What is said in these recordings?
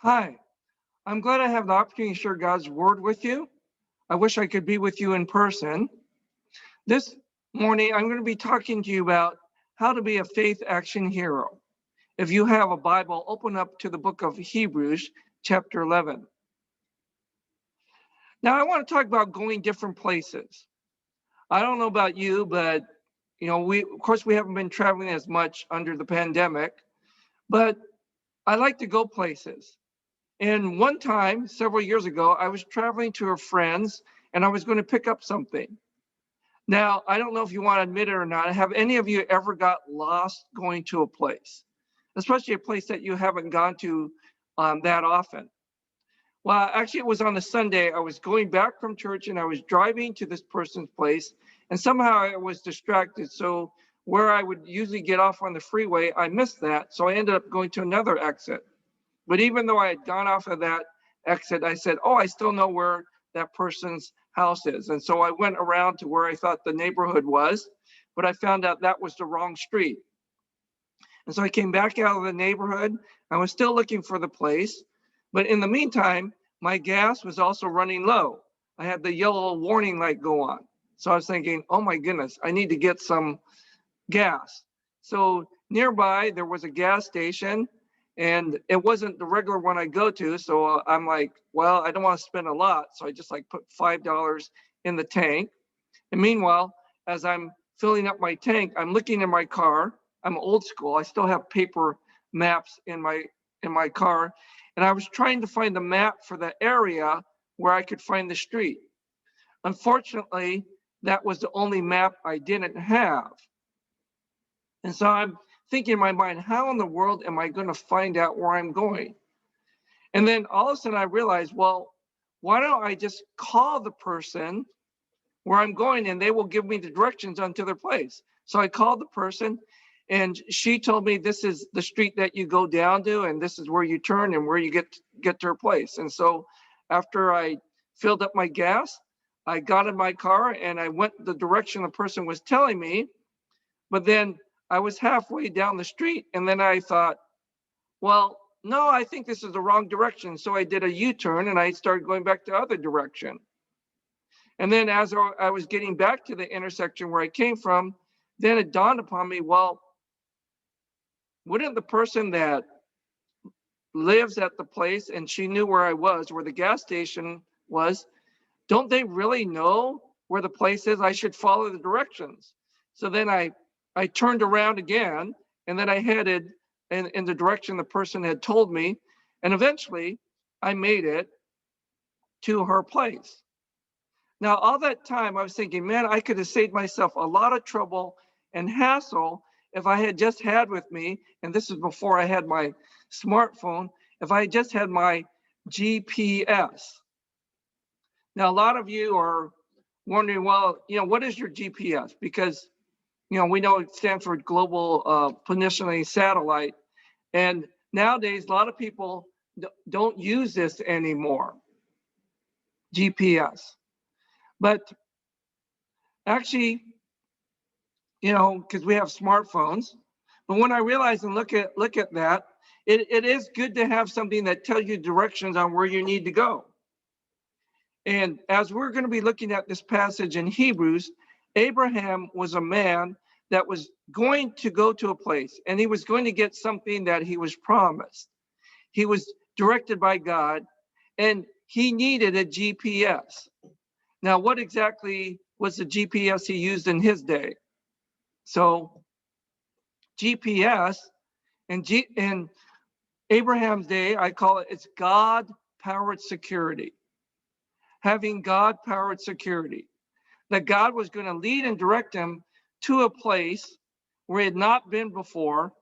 Hi, I'm glad I have the opportunity to share God's word with you. I wish I could be with you in person. This morning, I'm going to be talking to you about how to be a faith action hero. If you have a Bible, open up to the book of Hebrews, chapter 11. Now, I want to talk about going different places. I don't know about you, but we haven't been traveling as much under the pandemic, but I like to go places. And one time, several years ago, I was traveling to a friend's and I was going to pick up something. Now, I don't know if you want to admit it or not. Have any of you ever got lost going to a place, especially a place that you haven't gone to that often? Well, actually, it was on a Sunday. I was going back from church and I was driving to this person's place, and somehow I was distracted. So, where I would usually get off on the freeway, I missed that. So, I ended up going to another exit. But even though I had gone off of that exit, I said, oh, I still know where that person's house is. And so I went around to where I thought the neighborhood was, but I found out that was the wrong street. And so I came back out of the neighborhood. I was still looking for the place. But in the meantime, my gas was also running low. I had the yellow warning light go on. So I was thinking, oh my goodness, I need to get some gas. So nearby, there was a gas station. And it wasn't the regular one I go to. So I'm like, well, I don't want to spend a lot. So I just put $5 in the tank. And meanwhile, as I'm filling up my tank, I'm looking in my car. I'm old school. I still have paper maps in my car. And I was trying to find the map for the area where I could find the street. Unfortunately, that was the only map I didn't have. And so I'm thinking in my mind, how in the world am I going to find out where I'm going? And then all of a sudden I realized, well, why don't I just call the person where I'm going and they will give me the directions onto their place. So I called the person and she told me this is the street that you go down to and this is where you turn and where you get to her place. And so after I filled up my gas, I got in my car and I went the direction the person was telling me. But then I was halfway down the street and then I thought, well, no, I think this is the wrong direction. So I did a U-turn and I started going back the other direction. And then as I was getting back to the intersection where I came from, then it dawned upon me, well, wouldn't the person that lives at the place and she knew where I was, where the gas station was, don't they really know where the place is? I should follow the directions. So then I turned around again, and then I headed in the direction the person had told me. And eventually, I made it to her place. Now, all that time, I was thinking, man, I could have saved myself a lot of trouble and hassle if I had just had with me, and this is before I had my smartphone, if I had just had my GPS. Now, a lot of you are wondering, well, what is your GPS? Because we know it stands for Global Positioning Satellite. And nowadays, a lot of people don't use this anymore, GPS. But actually, because we have smartphones. But when I realized and look at that, it is good to have something that tells you directions on where you need to go. And as we're going to be looking at this passage in Hebrews, Abraham was a man that was going to go to a place and he was going to get something that he was promised. He was directed by God and he needed a GPS. Now, what exactly was the GPS he used in his day? So GPS in Abraham's day, I call it's God-powered security. Having God-powered security. That God was going to lead and direct him to a place where he had not been before.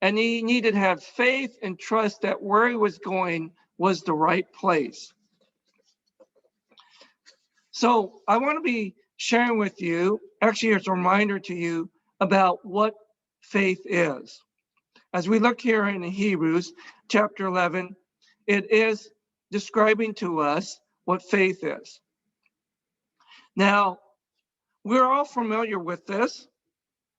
And he needed to have faith and trust that where he was going was the right place. So I want to be sharing with you, actually it's a reminder to you about what faith is. As we look here in Hebrews chapter 11, it is describing to us what faith is. Now, we're all familiar with this.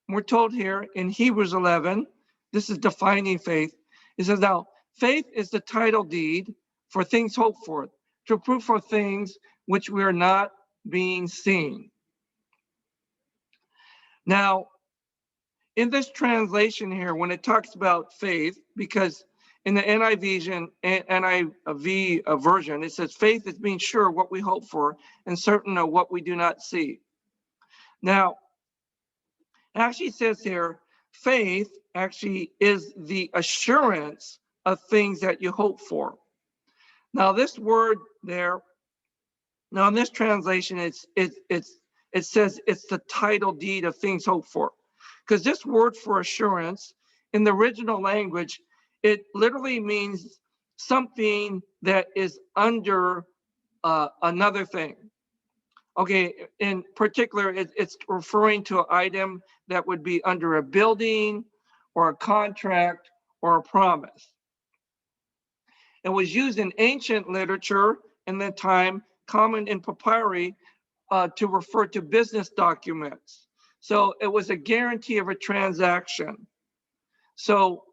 We're told here in Hebrews 11, this is defining faith. It says, now, Faith is the title deed for things hoped for, to prove for things which we are not being seen. Now, in this translation here, when it talks about faith, because in the NIV version, it says faith is being sure of what we hope for and certain of what we do not see. Now, it actually says here, faith actually is the assurance of things that you hope for. Now, this word there, now in this translation, it says it's the title deed of things hoped for. Because this word for assurance in the original language, it literally means something that is under another thing. Okay, in particular, it's referring to an item that would be under a building or a contract or a promise. It was used in ancient literature in that time, common in papyri, to refer to business documents. So it was a guarantee of a transaction. So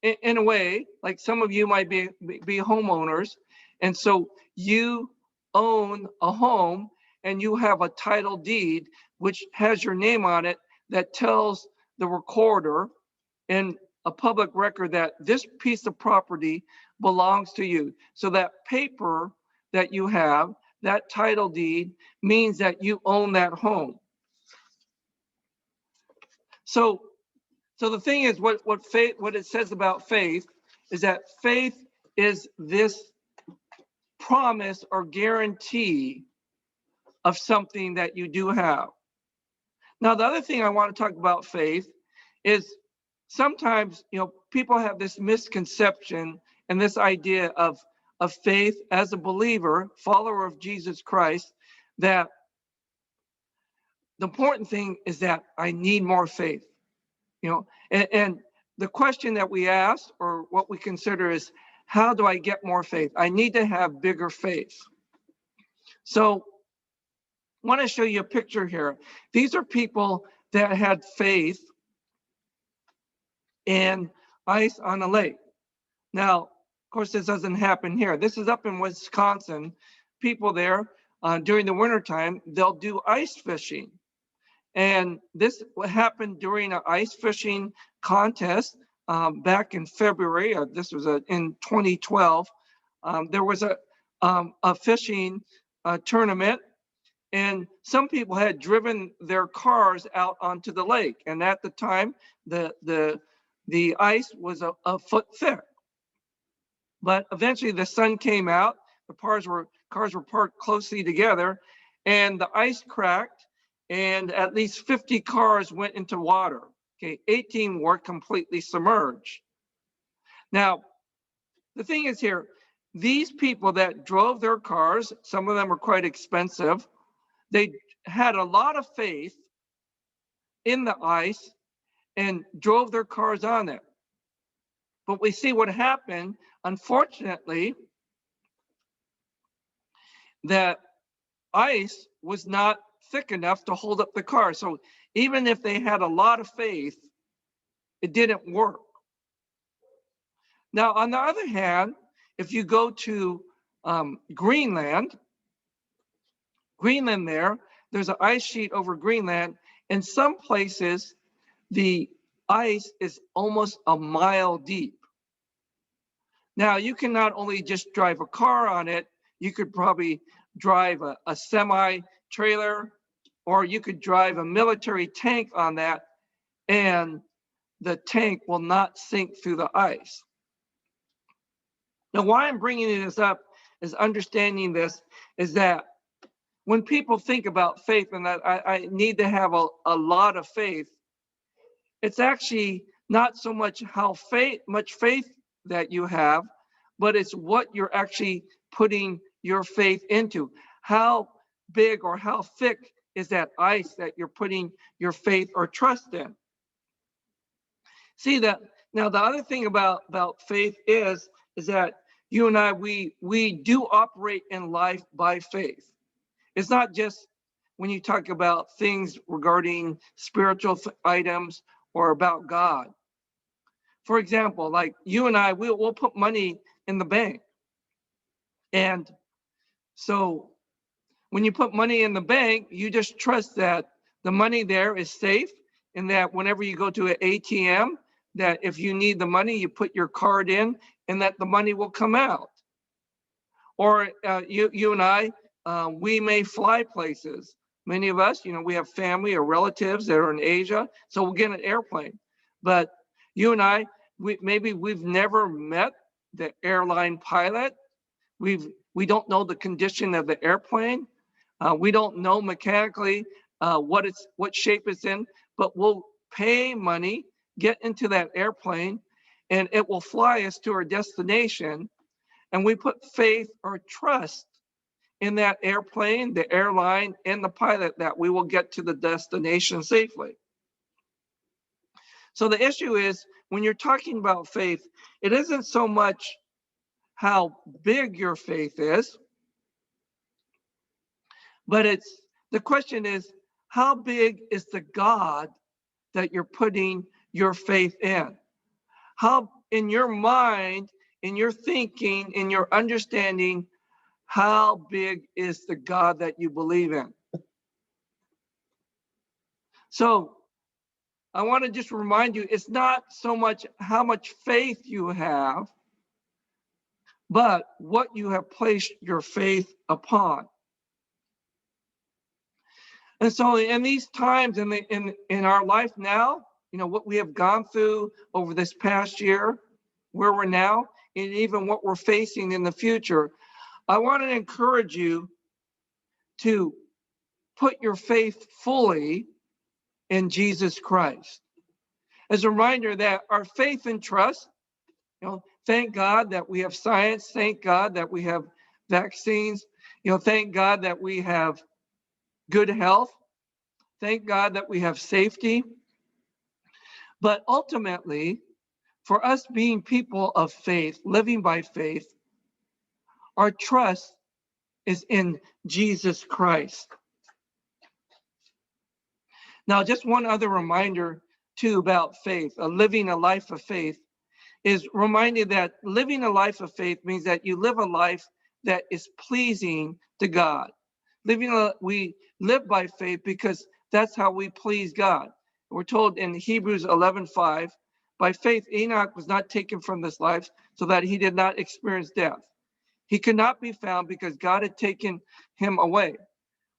in a way, like some of you might be homeowners, and so you own a home and you have a title deed which has your name on it that tells the recorder in a public record that this piece of property belongs to you. So that paper that you have, that title deed, means that you own that home. So the thing is, what it says about faith is that faith is this promise or guarantee of something that you do have. Now, the other thing I want to talk about faith is sometimes, people have this misconception and this idea of faith as a believer, follower of Jesus Christ, that the important thing is that I need more faith. And the question that we ask, or what we consider, is how do I get more faith? I need to have bigger faith. So I want to show you a picture here. These are people that had faith in ice on a lake. Now, of course, this doesn't happen here. This is up in Wisconsin. People there, during the wintertime, they'll do ice fishing. And this happened during an ice fishing contest back in February. This was in 2012. There was a fishing tournament, and some people had driven their cars out onto the lake. And at the time, the ice was a foot thick. But eventually, the sun came out. The cars were parked closely together, and the ice cracked. And at least 50 cars went into water. Okay, 18 were completely submerged. Now, the thing is here, these people that drove their cars, some of them are quite expensive, they had a lot of faith in the ice and drove their cars on it. But we see what happened, unfortunately, that ice was not thick enough to hold up the car. So even if they had a lot of faith, it didn't work. Now, on the other hand, if you go to Greenland there's an ice sheet over Greenland. In some places, the ice is almost a mile deep. Now, you can not only just drive a car on it, you could probably drive a semi-trailer, or you could drive a military tank on that, and the tank will not sink through the ice. Now, why I'm bringing this up is understanding this is that when people think about faith and that I need to have a lot of faith, it's actually not so much much faith that you have, but it's what you're actually putting your faith into. How big or how thick is that ice that you're putting your faith or trust in? See that now, the other thing about faith is that you and I, we do operate in life by faith. It's not just when you talk about things regarding spiritual items or about God. for example, like you and I, we'll put money in the bank. And so when you put money in the bank, you just trust that the money there is safe, and that whenever you go to an ATM, that if you need the money, you put your card in and that the money will come out. Or you and I, we may fly places. Many of us, we have family or relatives that are in Asia, so we'll get an airplane. But you and I, maybe we've never met the airline pilot. We don't know the condition of the airplane. We don't know mechanically what shape it's in, but we'll pay money, get into that airplane, and it will fly us to our destination. And we put faith or trust in that airplane, the airline, and the pilot that we will get to the destination safely. So the issue is, when you're talking about faith, it isn't so much how big your faith is, but the question is, how big is the God that you're putting your faith in? How, in your mind, in your thinking, in your understanding, how big is the God that you believe in? So I want to just remind you, it's not so much how much faith you have, but what you have placed your faith upon. And so in these times in our life now, what we have gone through over this past year, where we're now, and even what we're facing in the future, I want to encourage you to put your faith fully in Jesus Christ. As a reminder that our faith and trust, thank God that we have science, thank God that we have vaccines, thank God that we have good health, thank God that we have safety. But ultimately, for us being people of faith, living by faith, our trust is in Jesus Christ. Now, just one other reminder too about faith, living a life of faith, is reminding that living a life of faith means that you live a life that is pleasing to God. We live by faith because that's how we please God. We're told in Hebrews 11:5, by faith Enoch was not taken from this life so that he did not experience death. He could not be found because God had taken him away.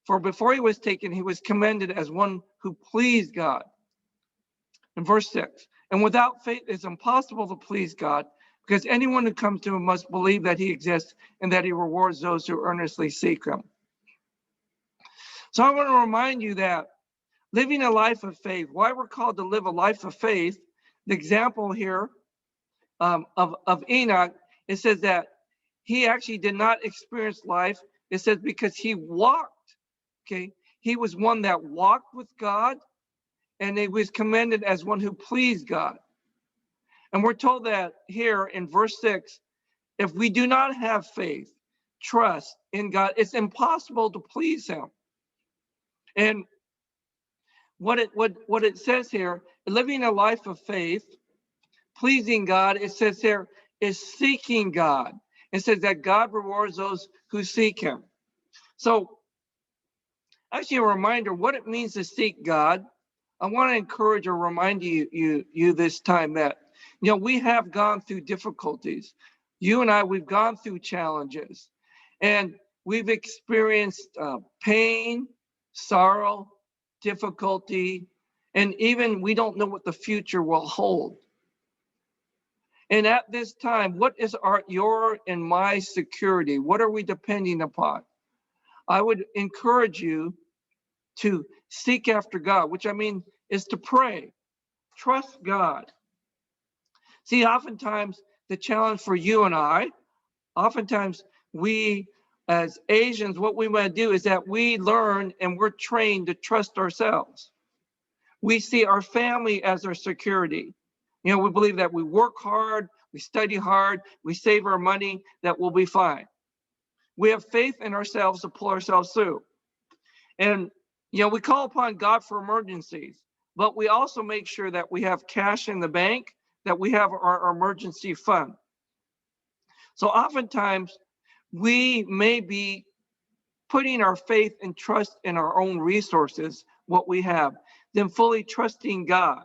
For before he was taken, he was commended as one who pleased God. In verse 6, and without faith it's impossible to please God, because anyone who comes to him must believe that he exists and that he rewards those who earnestly seek him. So I want to remind you that living a life of faith, why we're called to live a life of faith, the example here of Enoch, it says that he actually did not experience life. It says because he walked, okay? He was one that walked with God, and he was commended as one who pleased God. And we're told that here in verse 6, if we do not have faith, trust in God, it's impossible to please him. And what it says here, living a life of faith, pleasing God, it says here, is seeking God. It says that God rewards those who seek him. So actually a reminder what it means to seek God. I want to encourage or remind you this time that, we have gone through difficulties. You and I, we've gone through challenges, and we've experienced pain, sorrow, difficulty, and even we don't know what the future will hold. And at this time, what is your and my security? What are we depending upon? I would encourage you to seek after God, which I mean is to pray. Trust God. See, oftentimes the challenge for you and I, oftentimes we as Asians, what we want to do is that we learn and we're trained to trust ourselves. We see our family as our security. We believe that we work hard, we study hard, we save our money, that we'll be fine. We have faith in ourselves to pull ourselves through. And, we call upon God for emergencies, but we also make sure that we have cash in the bank, that we have our emergency fund. So oftentimes we may be putting our faith and trust in our own resources, what we have, than fully trusting God.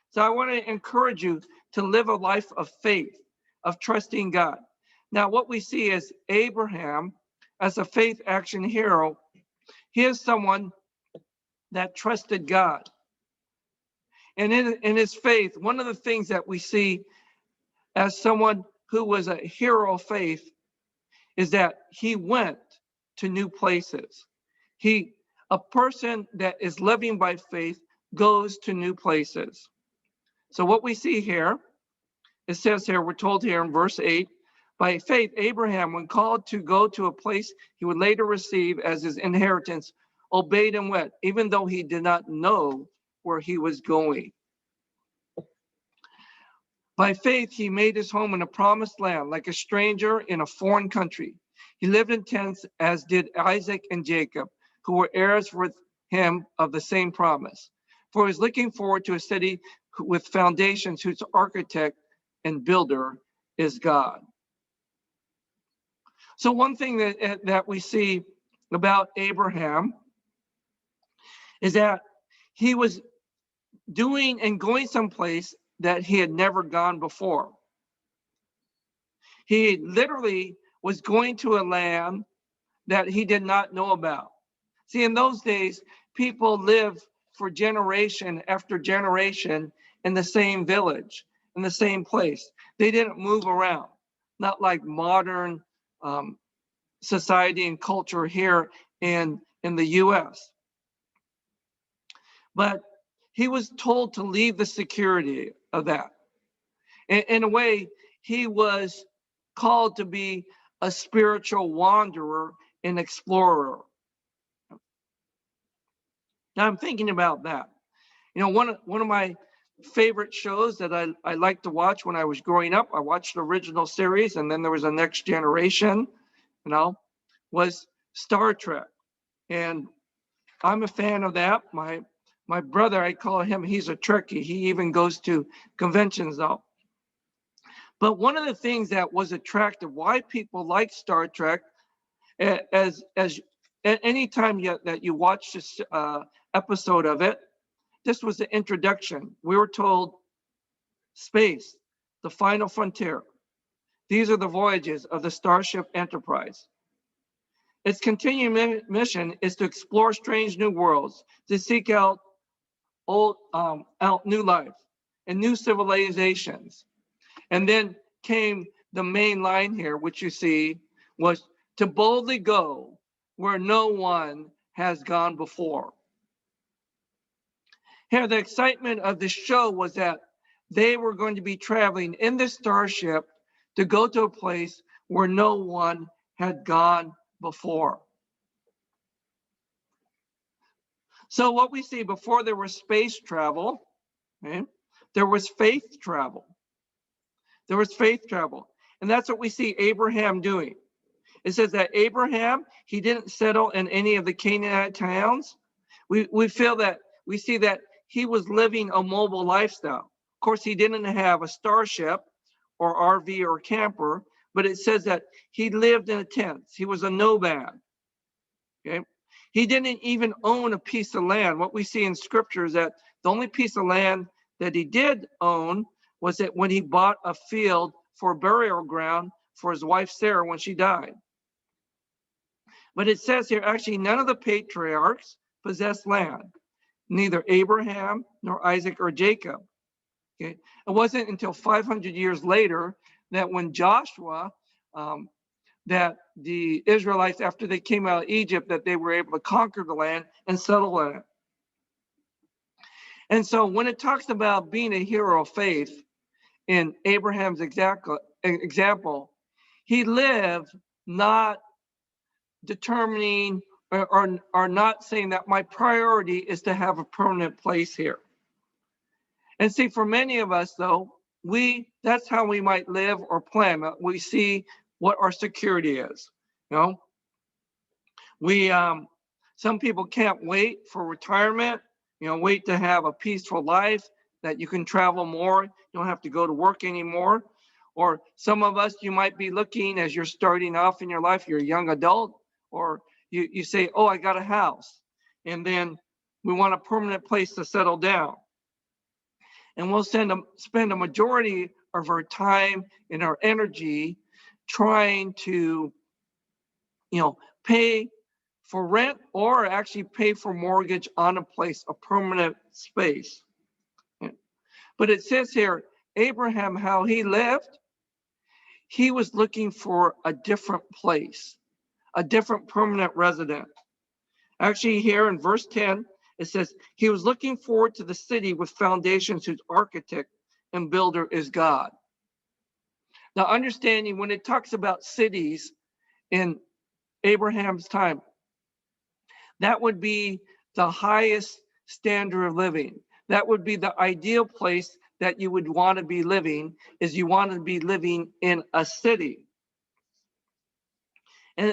So I want to encourage you to live a life of faith, of trusting God. Now, what we see is Abraham, as a faith action hero, he is someone that trusted God. And in his faith, one of the things that we see as someone who was a hero of faith is that he went to new places. A person that is living by faith goes to new places. So what we see here, it says here, we're told here in verse 8, by faith, Abraham, when called to go to a place he would later receive as his inheritance, obeyed and went, even though he did not know where he was going. By faith, he made his home in a promised land, like a stranger in a foreign country. He lived in tents, as did Isaac and Jacob, who were heirs with him of the same promise. For he was looking forward to a city with foundations, whose architect and builder is God. So one thing that we see about Abraham is that he was doing and going someplace that he had never gone before. He literally was going to a land that he did not know about. See, in those days, people lived for generation after generation in the same village, in the same place. They didn't move around, not like modern society and culture here in the US. But he was told to leave the security of that. In a way, he was called to be a spiritual wanderer and explorer. Now I'm thinking about that. You know, one of my favorite shows that I liked to watch when I was growing up, I watched the original series, and then there was a Next Generation, was Star Trek. And I'm a fan of that. My brother, I call him, he's a Trekkie. He even goes to conventions now. But one of the things that was attractive, why people like Star Trek, as any time that you watch this episode of it, this was the introduction. We were told space, the final frontier. These are the voyages of the Starship Enterprise. Its continuing mission is to explore strange new worlds, to seek out new life and new civilizations. And then came the main line here, which you see, was to boldly go where no one has gone before. Here, the excitement of the show was that they were going to be traveling in this starship to go to a place where no one had gone before. So what we see, before there was space travel, okay, there was faith travel. There was faith travel. And that's what we see Abraham doing. It says that Abraham, he didn't settle in any of the Canaanite towns. We see that he was living a mobile lifestyle. Of course, he didn't have a starship or RV or camper, but it says that he lived in a tent. He was a nomad. Okay? He didn't even own a piece of land. What we see in scripture is that the only piece of land that he did own was that when he bought a field for burial ground for his wife Sarah when she died. But it says here, actually, none of the patriarchs possessed land, neither Abraham nor Isaac or Jacob. Okay? It wasn't until 500 years later that when Joshua, that the Israelites, after they came out of Egypt, that they were able to conquer the land and settle in it. And so when it talks about being a hero of faith, in Abraham's example, he lived not determining or not saying that my priority is to have a permanent place here. And see, for many of us, though, that's how we might live or plan. We see what our security is. Some people can't wait for retirement, wait to have a peaceful life, that you can travel more, you don't have to go to work anymore. Or some of us, you might be looking as you're starting off in your life, you're a young adult, or you say, oh, I got a house. And then we want a permanent place to settle down. And we'll spend a majority of our time and our energy trying to, pay for rent or actually pay for mortgage on a place, a permanent space. But it says here, Abraham, how he lived, he was looking for a different place, a different permanent resident. Actually, here in verse 10, it says, he was looking forward to the city with foundations whose architect and builder is God. Now, understanding when it talks about cities in Abraham's time, that would be the highest standard of living. That would be the ideal place that you would want to be living, is you want to be living in a city.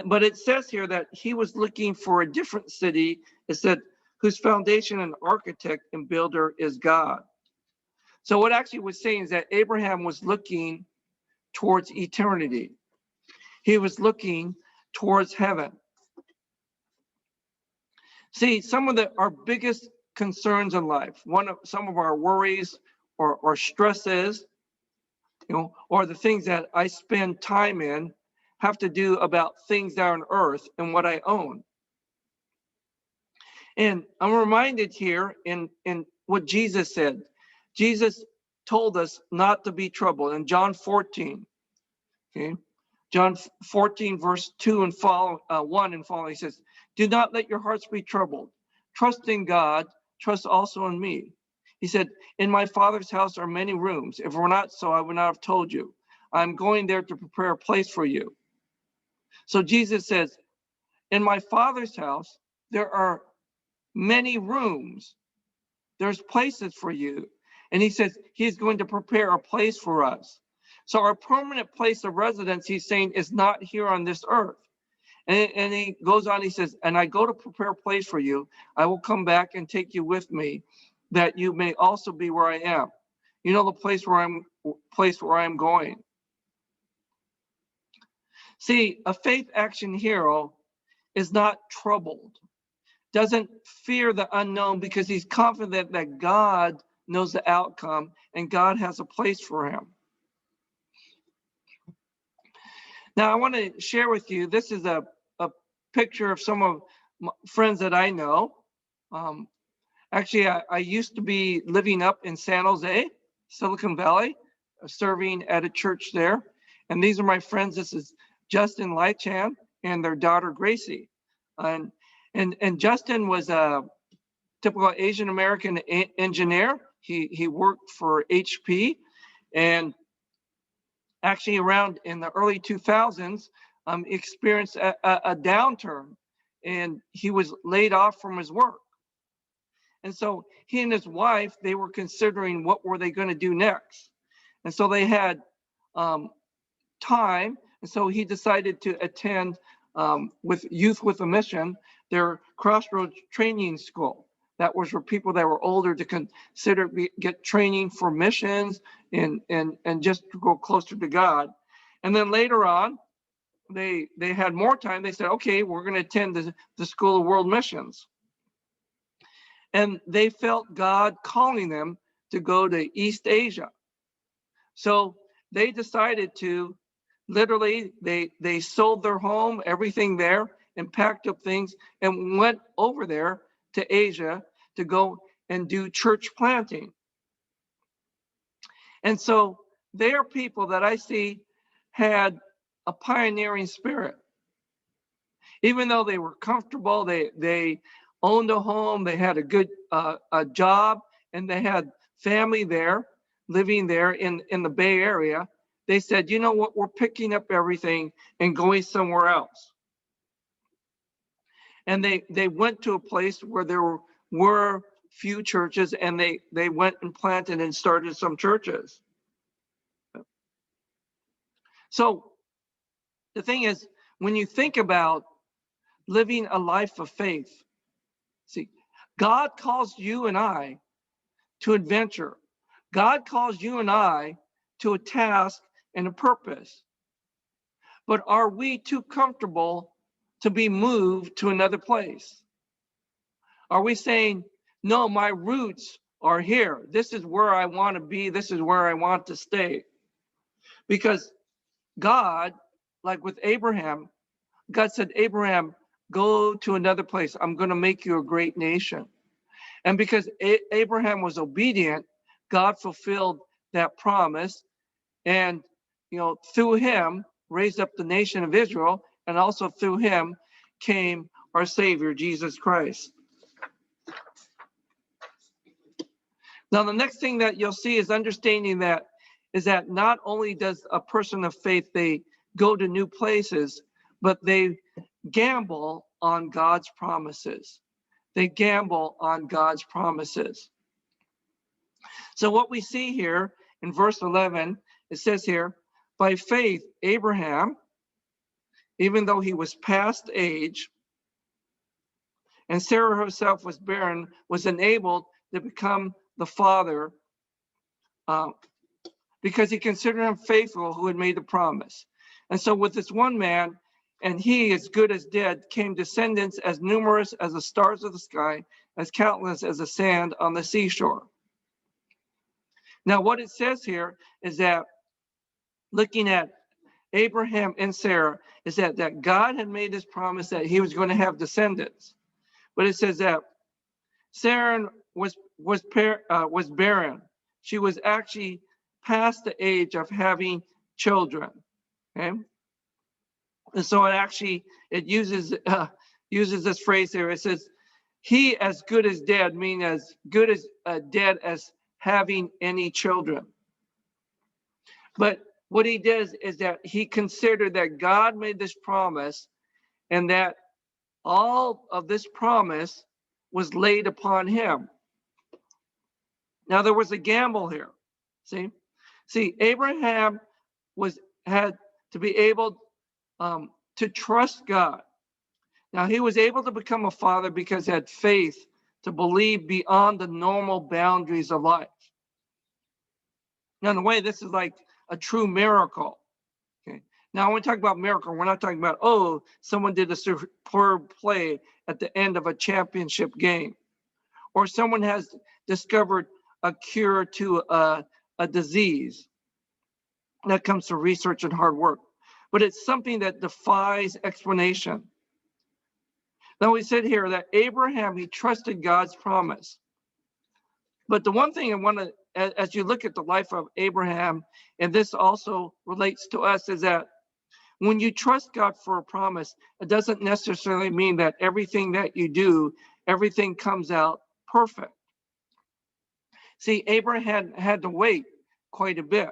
But it says here that he was looking for a different city. It said, whose foundation and architect and builder is God. So what actually was saying is that Abraham was looking towards eternity. He was looking towards heaven. See, some of our biggest concerns in life, some of our worries or stresses, or the things that I spend time in, have to do about things that are on earth and what I own. And I'm reminded here in what Jesus said. Jesus told us not to be troubled in John 14. Okay, John 14 verse 2 and follow 1 and following. He says, "Do not let your hearts be troubled. Trust in God. Trust also in me." He said, "In my Father's house are many rooms. If it were not so, I would not have told you. I'm going there to prepare a place for you." So Jesus says, in my Father's house, there are many rooms. There's places for you. And he says he's going to prepare a place for us. So our permanent place of residence, he's saying, is not here on this earth. And he goes on, he says, and I go to prepare a place for you. I will come back and take you with me, that you may also be where I am. The place where I'm going. See, a faith action hero is not troubled, doesn't fear the unknown, because he's confident that God knows the outcome and God has a place for him. Now, I want to share with you, this is a picture of some of my friends that I know. Actually, I used to be living up in San Jose, Silicon Valley, serving at a church there. And these are my friends. This is Justin Lychan and their daughter, Gracie. And Justin was a typical Asian American engineer. He worked for HP, and actually around in the early 2000s, experienced a downturn, and he was laid off from his work. And so he and his wife, they were considering what were they going to do next. And so they had time, and so he decided to attend with Youth with a Mission, their Crossroads Training School. That was for people that were older to consider get training for missions and just to go closer to God. And then later on, they had more time. They said, okay, we're going to attend the School of World Missions. And they felt God calling them to go to East Asia. So they decided to, literally, they sold their home, everything there, and packed up things and went over there to Asia to go and do church planting. And so they are people that I see had a pioneering spirit. Even though they were comfortable, they owned a home, they had a good a job, and they had family there, living there in the Bay Area. They said, you know what, we're picking up everything and going somewhere else. And they went to a place where there were few churches, and they went and planted and started some churches. So the thing is, when you think about living a life of faith, see, God calls you and I to adventure. God calls you and I to a task and a purpose. But are we too comfortable to be moved to another place? Are we saying, no, my roots are here. This is where I want to be. This is where I want to stay. Because God, like with Abraham, God said, Abraham, go to another place. I'm going to make you a great nation. And because Abraham was obedient, God fulfilled that promise. And, through him, raised up the nation of Israel. And also through him came our Savior, Jesus Christ. Now, the next thing that you'll see is understanding that not only does a person of faith, they go to new places, but they gamble on God's promises. They gamble on God's promises. So what we see here in verse 11, it says here, by faith, Abraham, even though he was past age, and Sarah herself was barren, was enabled to become the father because he considered him faithful who had made the promise. And so with this one man, and he as good as dead, came descendants as numerous as the stars of the sky, as countless as the sand on the seashore. Now what it says here is that, looking at Abraham and Sarah, is that God had made this promise that he was going to have descendants. But it says that Sarah was barren. She was actually past the age of having children. Okay, and so it uses this phrase here. It says, "He as good as dead," meaning as good as dead as having any children. But what he does is that he considered that God made this promise, and that all of this promise was laid upon him. Now there was a gamble here. See, Abraham had to be able to trust God. Now he was able to become a father because he had faith to believe beyond the normal boundaries of life. Now, in a way, this is like a true miracle. Okay. Now, when we talk about miracle, we're not talking about, oh, someone did a superb play at the end of a championship game, or someone has discovered a cure to a disease. That comes to research and hard work. But it's something that defies explanation. Now, we said here that Abraham, he trusted God's promise. But the one thing I want to, as you look at the life of Abraham, and this also relates to us, is that when you trust God for a promise, it doesn't necessarily mean that everything that you do, everything comes out perfect. See, Abraham had to wait quite a bit.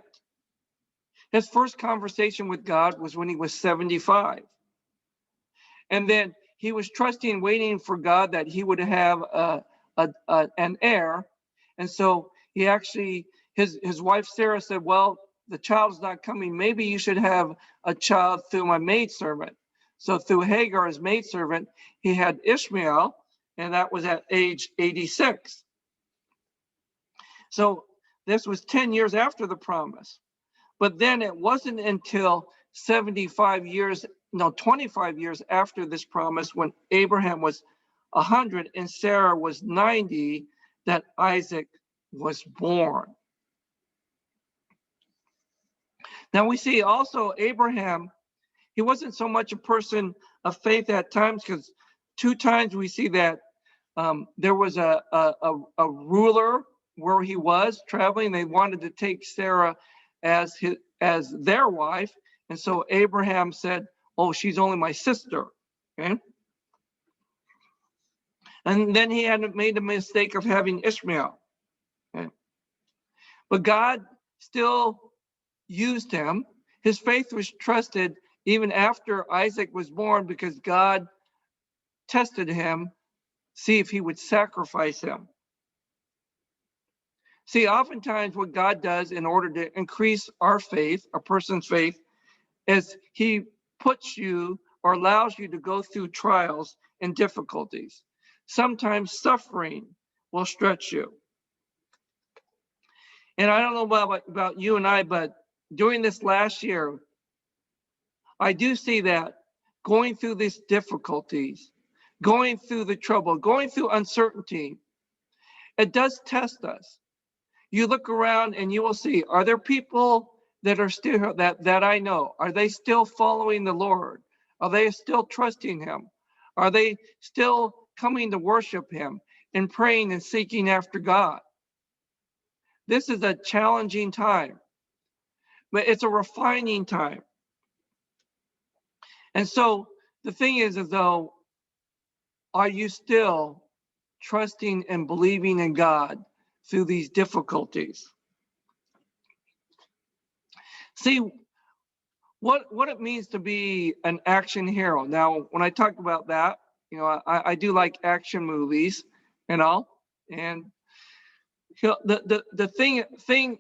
His first conversation with God was when he was 75. And then he was trusting, waiting for God that he would have an heir. And so he actually, his wife Sarah said, well, the child's not coming. Maybe you should have a child through my maidservant. So through Hagar, his maidservant, he had Ishmael, and that was at age 86. So this was 10 years after the promise. But then it wasn't until 25 years after this promise, when Abraham was 100 and Sarah was 90, that Isaac was born. Now we see also Abraham, he wasn't so much a person of faith at times, because 2 times we see that there was a ruler where he was traveling. They wanted to take Sarah as their wife, and so Abraham said, oh, she's only my sister. Okay, and then he had made the mistake of having Ishmael. Okay, but God still used him. His faith was trusted even after Isaac was born, because God tested him, see if he would sacrifice him. See, oftentimes what God does in order to increase our faith, a person's faith, is he puts you or allows you to go through trials and difficulties. Sometimes suffering will stretch you. And I don't know about you and I, but during this last year, I do see that going through these difficulties, going through the trouble, going through uncertainty, it does test us. You look around and you will see, are there people that are still that I know? Are they still following the Lord? Are they still trusting him? Are they still coming to worship him and praying and seeking after God? This is a challenging time, but it's a refining time. And so the thing is though, are you still trusting and believing in God through these difficulties? See, what it means to be an action hero. Now, when I talk about that, you know, I do like action movies and all. And you know, the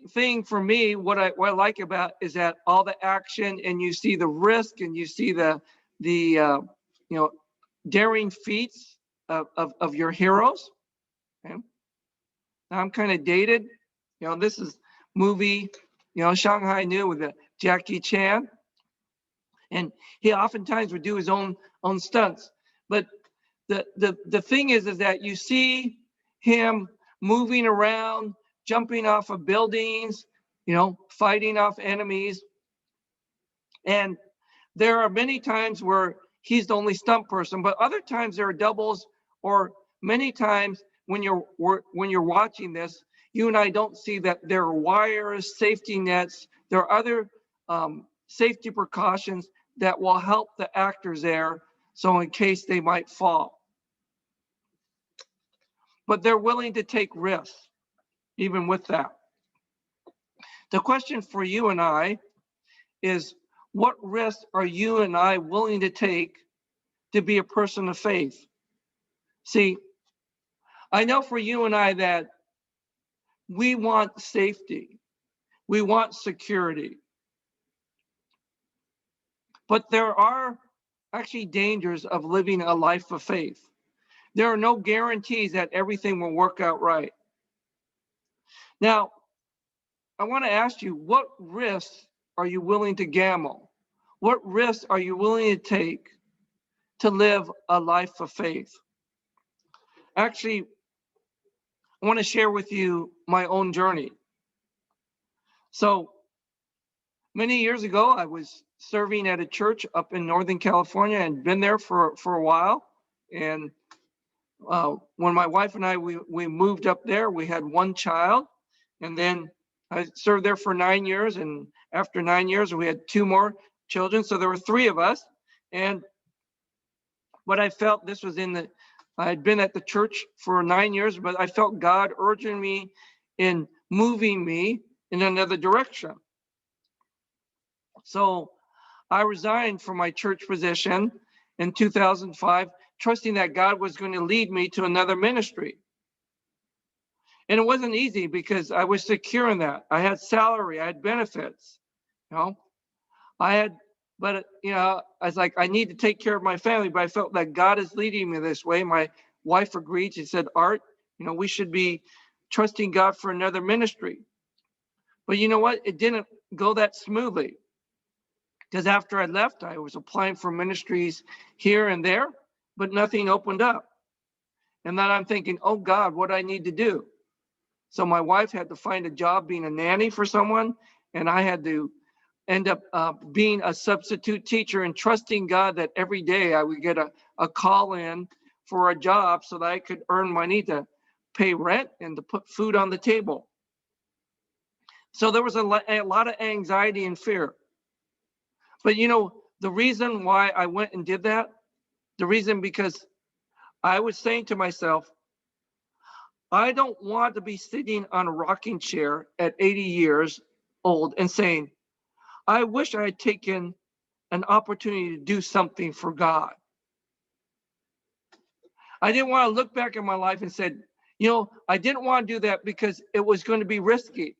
thing for me, what I like about is that all the action, and you see the risk, and you see the you know, daring feats of your heroes. Okay? Now I'm kind of dated. You know, this is movie, you know, Shanghai New with the Jackie Chan. And he oftentimes would do his own stunts. But the thing is that you see him moving around, jumping off of buildings, you know, fighting off enemies. And there are many times where he's the only stunt person, but other times there are doubles, or many times when you're watching this, you and I don't see that there are wires, safety nets, there are other safety precautions that will help the actors there, so in case they might fall. But they're willing to take risks, even with that. The question for you and I is, what risks are you and I willing to take to be a person of faith? See, I know for you and I that we want safety, we want security, but there are actually dangers of living a life of faith. There are no guarantees that everything will work out right. Now, I want to ask you, what risks are you willing to gamble? What risks are you willing to take to live a life of faith? Actually, I want to share with you my own journey. So many years ago, I was serving at a church up in Northern California and been there for a while. And when my wife and I, we moved up there, we had one child. And then I served there for 9 years. And after 9 years, we had 2 more children. So there were 3 of us. And what I felt, this was I had been at the church for 9 years, but I felt God urging me in moving me in another direction. So I resigned from my church position in 2005, trusting that God was going to lead me to another ministry. And it wasn't easy because I was secure in that. I had salary, I had benefits, you know. But you know, I was like, I need to take care of my family, but I felt that God is leading me this way. My wife agreed. She said, Art, you know, we should be trusting God for another ministry. But you know what? It didn't go that smoothly. Because after I left, I was applying for ministries here and there, but nothing opened up. And then I'm thinking, oh God, what do I need to do? So my wife had to find a job being a nanny for someone, and I had to end up being a substitute teacher and trusting God that every day I would get a call in for a job so that I could earn money to pay rent and to put food on the table. So there was a lot of anxiety and fear. But you know, the reason why I went and did that, the reason because I was saying to myself, I don't want to be sitting on a rocking chair at 80 years old and saying, I wish I had taken an opportunity to do something for God. I didn't want to look back at my life and said, you know, I didn't want to do that because it was going to be risky.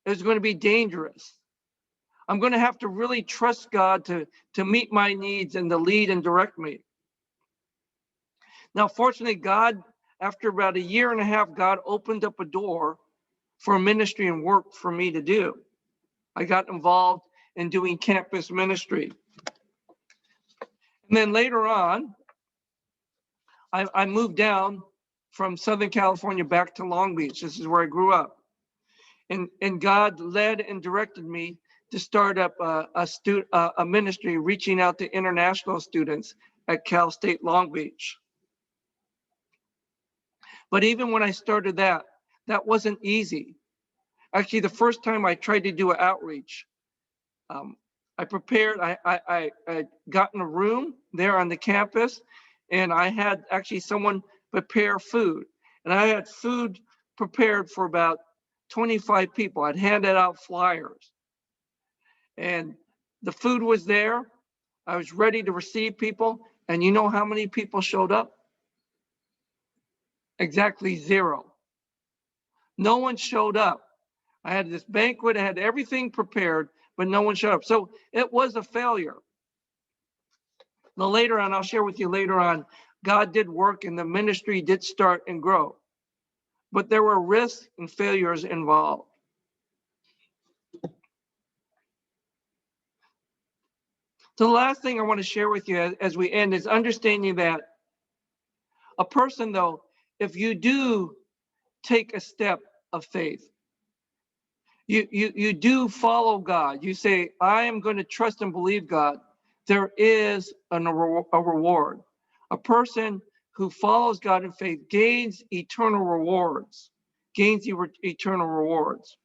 It was going to be dangerous. I'm going to have to really trust God to meet my needs and to lead and direct me. Now, fortunately, God, after about 1.5 years, God opened up a door for ministry and work for me to do. I got involved in doing campus ministry. And then later on, I moved down from Southern California back to Long Beach. This is where I grew up. And God led and directed me to start up a ministry reaching out to international students at Cal State Long Beach. But even when I started that wasn't easy. Actually, the first time I tried to do an outreach, I prepared, I got in a room there on the campus, and I had actually someone prepare food. And I had food prepared for about 25 people. I'd handed out flyers. And the food was there. I was ready to receive people. And you know how many people showed up? Exactly 0. No one showed up. I had this banquet, I had everything prepared, but no one showed up. So it was a failure. Now later on, I'll share with you later on, God did work and the ministry did start and grow. But there were risks and failures involved. So the last thing I want to share with you as we end is understanding that a person, though, if you do take a step of faith, you do follow God. You say, I am going to trust and believe God. There is a reward. A person who follows God in faith gains eternal rewards. Eternal rewards.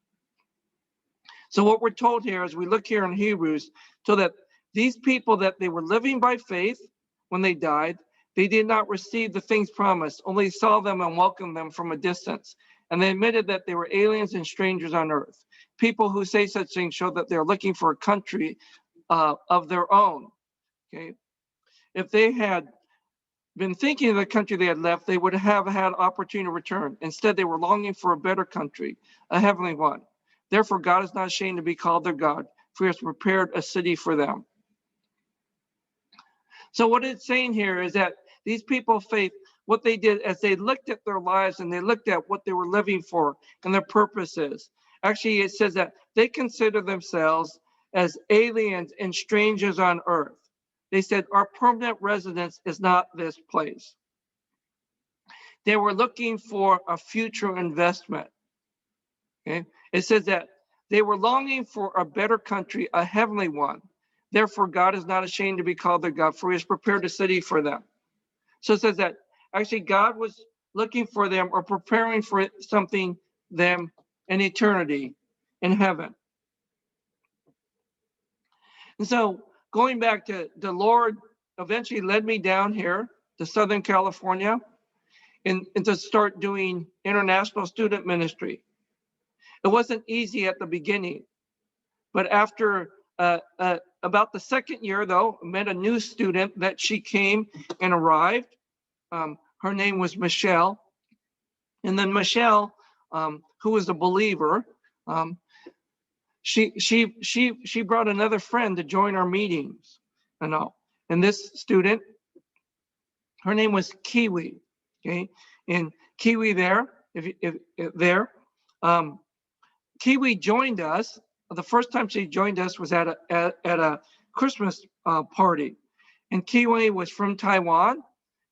So what we're told here as we look here in Hebrews, so that these people that they were living by faith when they died, they did not receive the things promised, only saw them and welcomed them from a distance. And they admitted that they were aliens and strangers on earth. People who say such things show that they're looking for a country of their own. Okay, if they had been thinking of the country they had left, they would have had opportunity to return. Instead, they were longing for a better country, a heavenly one. Therefore, God is not ashamed to be called their God, for he has prepared a city for them. So what it's saying here is that these people of faith, what they did as they looked at their lives and they looked at what they were living for and their purposes. Actually, it says that they consider themselves as aliens and strangers on earth. They said, our permanent residence is not this place. They were looking for a future investment. Okay? It says that they were longing for a better country, a heavenly one. Therefore, God is not ashamed to be called their God, for he has prepared a city for them. So it says that actually God was looking for them or preparing for something, them in eternity in heaven. And so going back to the Lord eventually led me down here to Southern California and to start doing international student ministry. It wasn't easy at the beginning, but after about the second year, though, I met a new student that she came and arrived. Her name was Michelle. And then Michelle, who was a believer, she brought another friend to join our meetings. And this student, her name was Kiwi. Okay, and Kiwi Kiwi joined us. The first time she joined us was at a Christmas party, and Kiwi was from Taiwan.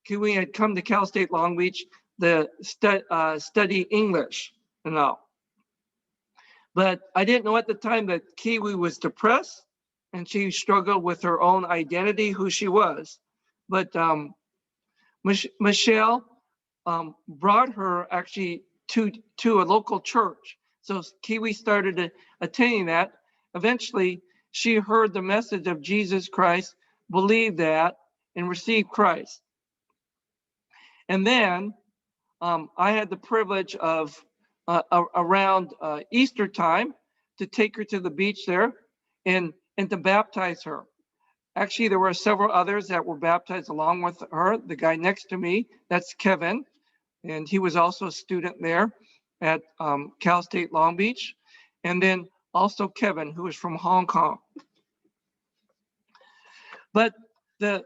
Kiwi had come to Cal State Long Beach to study English and all. But I didn't know at the time that Kiwi was depressed and she struggled with her own identity, who she was. But Michelle brought her actually to a local church. So Kiwi started attending that. Eventually, she heard the message of Jesus Christ, believed that, and received Christ. And then I had the privilege of around Easter time to take her to the beach there and to baptize her. Actually, there were several others that were baptized along with her. The guy next to me, that's Kevin, and he was also a student there at Cal State Long Beach. And then also Kevin, who is from Hong Kong. But the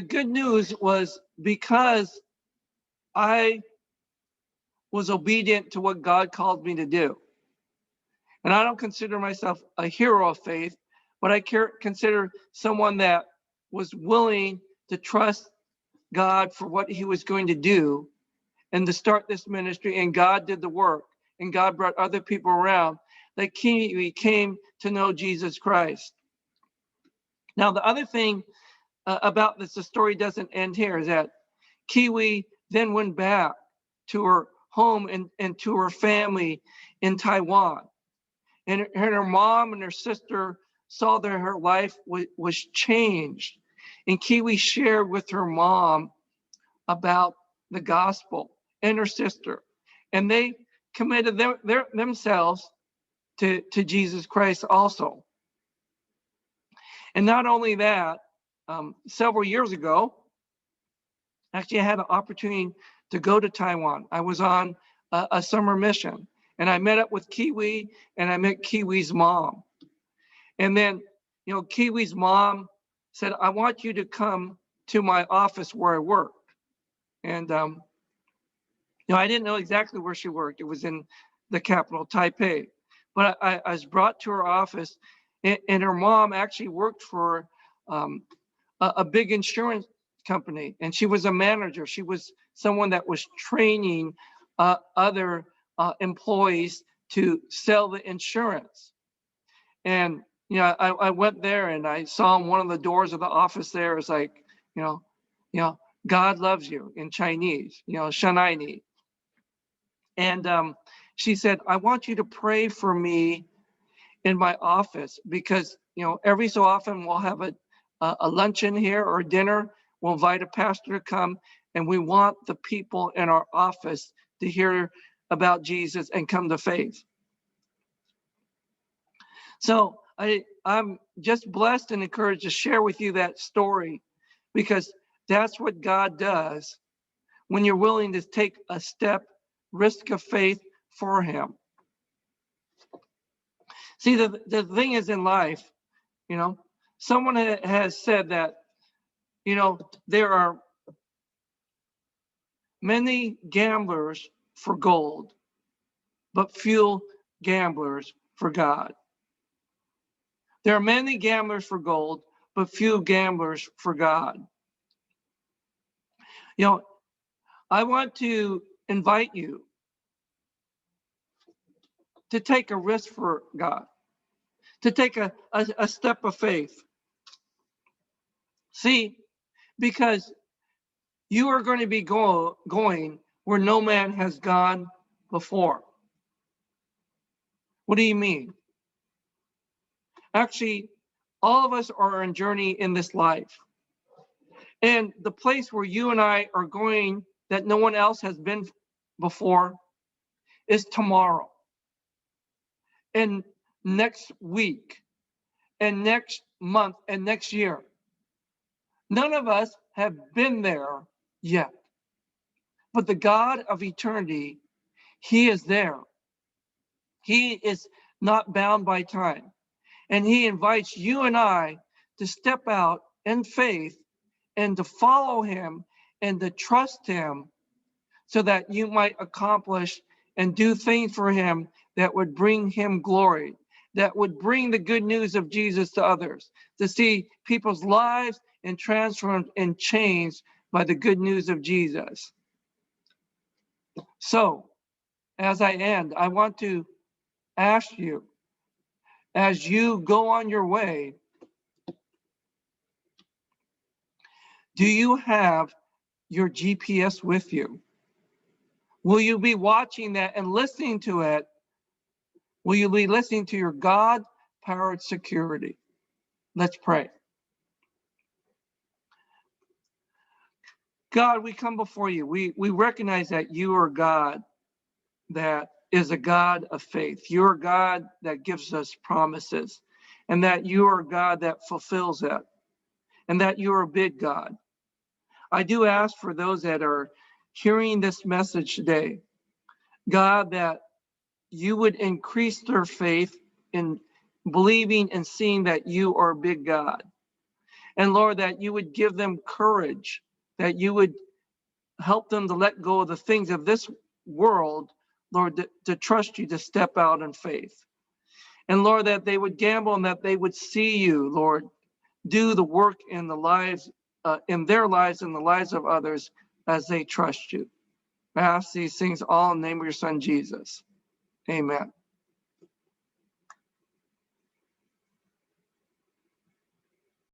good news was because I was obedient to what God called me to do. And I don't consider myself a hero of faith, but I consider someone that was willing to trust God for what he was going to do and to start this ministry. And God did the work, and God brought other people around that we came to know Jesus Christ. Now, the other thing about this, the story doesn't end here, is that Kiwi then went back to her home and to her family in Taiwan. And her mom and her sister saw that her life was changed. And Kiwi shared with her mom about the gospel and her sister. And they committed themselves to Jesus Christ also. And not only that, several years ago, actually I had an opportunity to go to Taiwan. I was on a summer mission, and I met up with Kiwi, and I met Kiwi's mom. And then, Kiwi's mom said, I want you to come to my office where I work. And, I didn't know exactly where she worked. It was in the capital, Taipei. But I was brought to her office, and her mom actually worked for a big insurance company, and she was a manager. She was someone that was training other employees to sell the insurance. And I went there, and I saw on one of the doors of the office there is like, God loves you in Chinese, 善爱你. And she said, I want you to pray for me in my office, because every so often we'll have a luncheon here or dinner. We'll invite a pastor to come, and we want the people in our office to hear about Jesus and come to faith. So I'm just blessed and encouraged to share with you that story, because that's what God does when you're willing to take a step, risk of faith for him. See, the thing is in life, someone has said that, there are many gamblers for gold, but few gamblers for God. There are many gamblers for gold, but few gamblers for God. I want to invite you to take a risk for God, to take a step of faith. See, because you are going to be going where no man has gone before. What do you mean? Actually, all of us are on a journey in this life. And the place where you and I are going that no one else has been before is tomorrow, and next week, and next month, and next year. None of us have been there yet. But the God of eternity, he is there. He is not bound by time. And he invites you and I to step out in faith and to follow him and to trust him, so that you might accomplish and do things for him that would bring him glory, that would bring the good news of Jesus to others, to see people's lives and transformed and changed by the good news of Jesus. So, as I end, I want to ask you, as you go on your way, do you have your GPS with you? Will you be watching that and listening to it? Will you be listening to your God-powered security? Let's pray. God, we come before you. We recognize that you are God that is a God of faith. You are God that gives us promises, and that you are God that fulfills it, and that you are a big God. I do ask for those that are hearing this message today, God, that you would increase their faith in believing and seeing that you are a big God. And Lord, that you would give them courage, that you would help them to let go of the things of this world, Lord, to trust you, to step out in faith. And Lord, that they would gamble and that they would see you, Lord, do the work in the lives, in their lives and the lives of others as they trust you. I ask these things all in the name of your Son, Jesus. Amen.